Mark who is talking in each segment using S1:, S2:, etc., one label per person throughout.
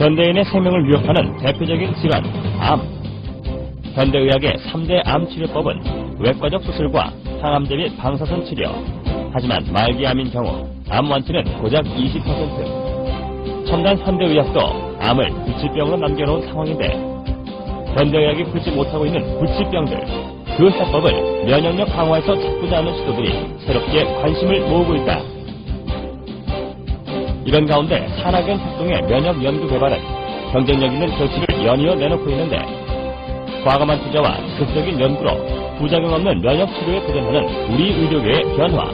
S1: 현대인의 생명을 위협하는 대표적인 질환, 암. 현대의학의 3대 암 치료법은 외과적 수술과 항암제 및 방사선 치료. 하지만 말기암인 경우 암 완치는 고작 20%. 첨단 현대의학도 암을 불치병으로 남겨놓은 상황인데 현대의학이 풀지 못하고 있는 불치병들, 그 해법을 면역력 강화에서 찾고자 하는 시도들이 새롭게 관심을 모으고 있다. 이런 가운데 산학연 활동의 면역 연구 개발은 경쟁력 있는 결실을 연이어 내놓고 있는데 과감한 투자와 지속적인 연구로 부작용 없는 면역 치료에 도전하는 우리 의료계의 변화.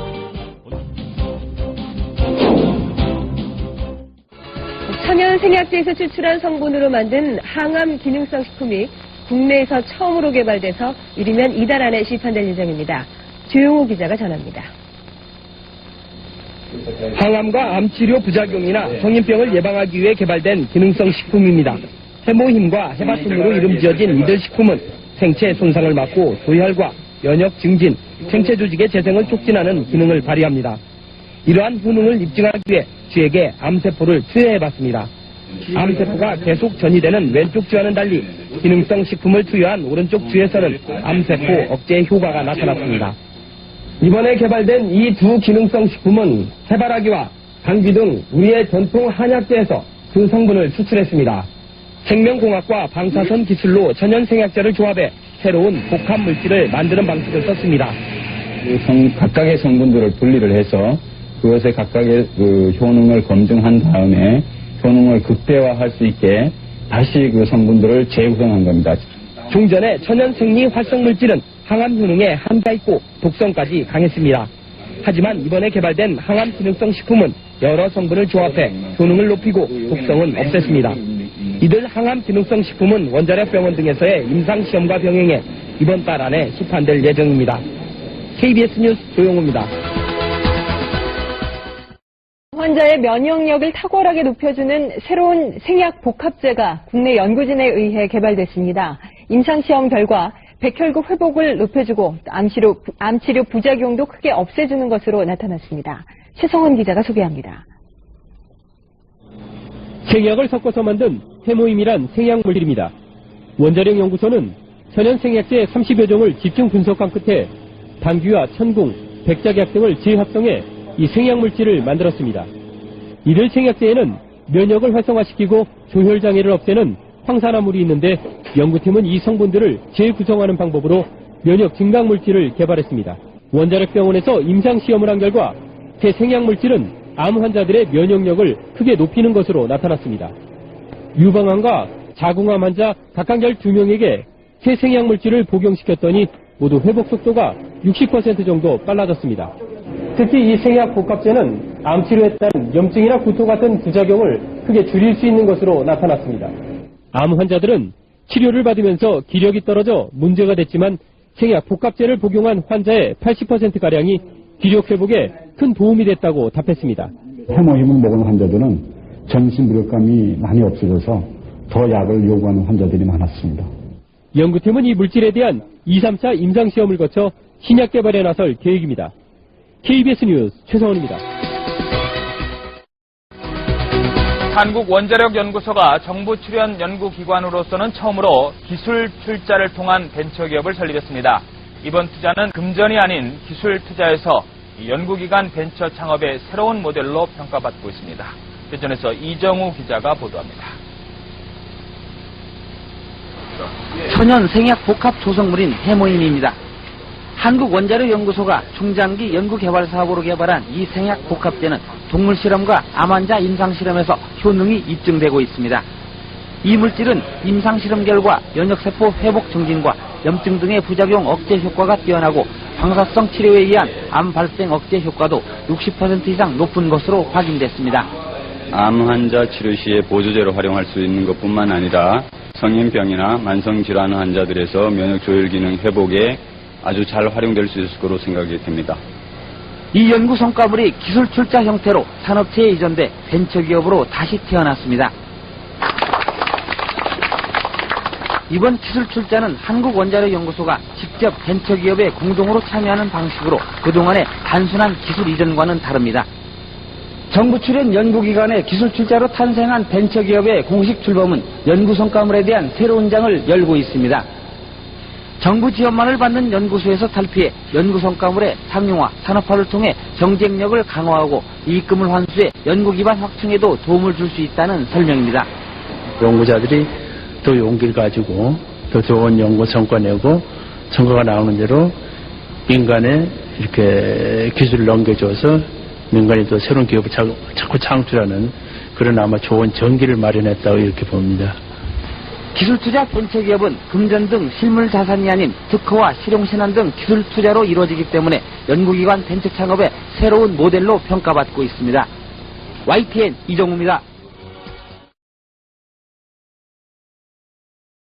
S2: 천연 생약제에서 추출한 성분으로 만든 항암 기능성 식품이 국내에서 처음으로 개발돼서 이르면 이달 안에 시판될 예정입니다. 조용호 기자가 전합니다.
S3: 항암과 암치료 부작용이나 성인병을 예방하기 위해 개발된 기능성 식품입니다. 해모힘과 해바순으로 이름 지어진 이들 식품은 생체 손상을 막고 조혈과 면역 증진, 생체 조직의 재생을 촉진하는 기능을 발휘합니다. 이러한 효능을 입증하기 위해 쥐에게 암세포를 투여해봤습니다. 암세포가 계속 전이되는 왼쪽 쥐와는 달리 기능성 식품을 투여한 오른쪽 쥐에서는 암세포 억제 효과가 나타났습니다. 이번에 개발된 이 두 기능성 식품은 해바라기와 당귀 등 우리의 전통 한약재에서 그 성분을 추출했습니다. 생명공학과 방사선 기술로 천연생약제를 조합해 새로운 복합 물질을 만드는 방식을 썼습니다.
S4: 각각의 성분들을 분리를 해서 그것의 각각의 효능을 검증한 다음에 효능을 극대화할 수 있게 다시 그 성분들을 재구성한 겁니다.
S3: 종전의 천연생리 활성물질은 항암 효능에 한가 있고 독성까지 강했습니다. 하지만 이번에 개발된 항암 기능성 식품은 여러 성분을 조합해 효능을 높이고 독성은 없앴습니다. 이들 항암 기능성 식품은 원자력 병원 등에서의 임상시험과 병행해 이번 달 안에 시판될 예정입니다. KBS 뉴스 조용호입니다.
S2: 환자의 면역력을 탁월하게 높여주는 새로운 생약 복합제가 국내 연구진에 의해 개발됐습니다. 임상시험 결과 백혈구 회복을 높여주고 암치료 부작용도 크게 없애주는 것으로 나타났습니다. 최성원 기자가 소개합니다.
S3: 생약을 섞어서 만든 해모임이란 생약물질입니다. 원자력 연구소는 천연 생약제 30여 종을 집중 분석한 끝에 당귀와 천궁, 백작약 등을 재합성해 이 생약물질을 만들었습니다. 이들 생약제에는 면역을 활성화시키고 조혈장애를 없애는 황산화물이 있는데 연구팀은 이 성분들을 재구성하는 방법으로 면역 증강물질을 개발했습니다. 원자력병원에서 임상시험을 한 결과 새 생약물질은 암 환자들의 면역력을 크게 높이는 것으로 나타났습니다. 유방암과 자궁암 환자 각각 12명에게 새 생약물질을 복용시켰더니 모두 회복 속도가 60% 정도 빨라졌습니다. 특히 이 생약 복합제는 암치료에 따른 염증이나 구토 같은 부작용을 크게 줄일 수 있는 것으로 나타났습니다. 암 환자들은 치료를 받으면서 기력이 떨어져 문제가 됐지만 생약 복합제를 복용한 환자의 80%가량이 기력 회복에 큰 도움이 됐다고 답했습니다.
S4: 해모힘을 먹은 환자들은 전신 무력감이 많이 없어져서 더 약을 요구하는 환자들이 많았습니다.
S3: 연구팀은 이 물질에 대한 2, 3차 임상시험을 거쳐 신약 개발에 나설 계획입니다. KBS 뉴스 최성원입니다.
S5: 한국원자력연구소가 정부 출연 연구기관으로서는 처음으로 기술 출자를 통한 벤처기업을 설립했습니다. 이번 투자는 금전이 아닌 기술 투자에서 연구기관 벤처 창업의 새로운 모델로 평가받고 있습니다. 대전에서 이정우 기자가 보도합니다.
S6: 천연 생약 복합 조성물인 해모임입니다. 한국원자력연구소가 중장기 연구개발 사업으로 개발한 이 생약 복합제는 동물 실험과 암 환자 임상 실험에서 효능이 입증되고 있습니다. 이 물질은 임상 실험 결과 면역세포 회복 증진과 염증 등의 부작용 억제 효과가 뛰어나고 방사성 치료에 의한 암 발생 억제 효과도 60% 이상 높은 것으로 확인됐습니다.
S4: 암 환자 치료 시에 보조제로 활용할 수 있는 것뿐만 아니라 성인병이나 만성질환 환자들에서 면역 조절 기능 회복에 아주 잘 활용될 수 있을 거로 생각이 됩니다.
S6: 이 연구 성과물이 기술 출자 형태로 산업체에 이전돼 벤처기업으로 다시 태어났습니다. 이번 기술 출자는 한국원자력연구소가 직접 벤처기업에 공동으로 참여하는 방식으로 그동안의 단순한 기술 이전과는 다릅니다. 정부 출연 연구기관의 기술 출자로 탄생한 벤처기업의 공식 출범은 연구 성과물에 대한 새로운 장을 열고 있습니다. 정부 지원만을 받는 연구소에서 탈피해 연구 성과물의 상용화, 산업화를 통해 경쟁력을 강화하고 이익금을 환수해 연구 기반 확충에도 도움을 줄 수 있다는 설명입니다.
S7: 연구자들이 더 용기를 가지고 더 좋은 연구 성과 내고 성과가 나오는 대로 민간에 이렇게 기술을 넘겨줘서 민간이 또 새로운 기업을 자꾸 창출하는 그런 아마 좋은 전기를 마련했다고 이렇게 봅니다.
S6: 기술투자 벤처기업은 금전 등 실물 자산이 아닌 특허와 실용신안 등 기술 투자로 이루어지기 때문에 연구기관 벤처 창업의 새로운 모델로 평가받고 있습니다. YTN 이정우입니다.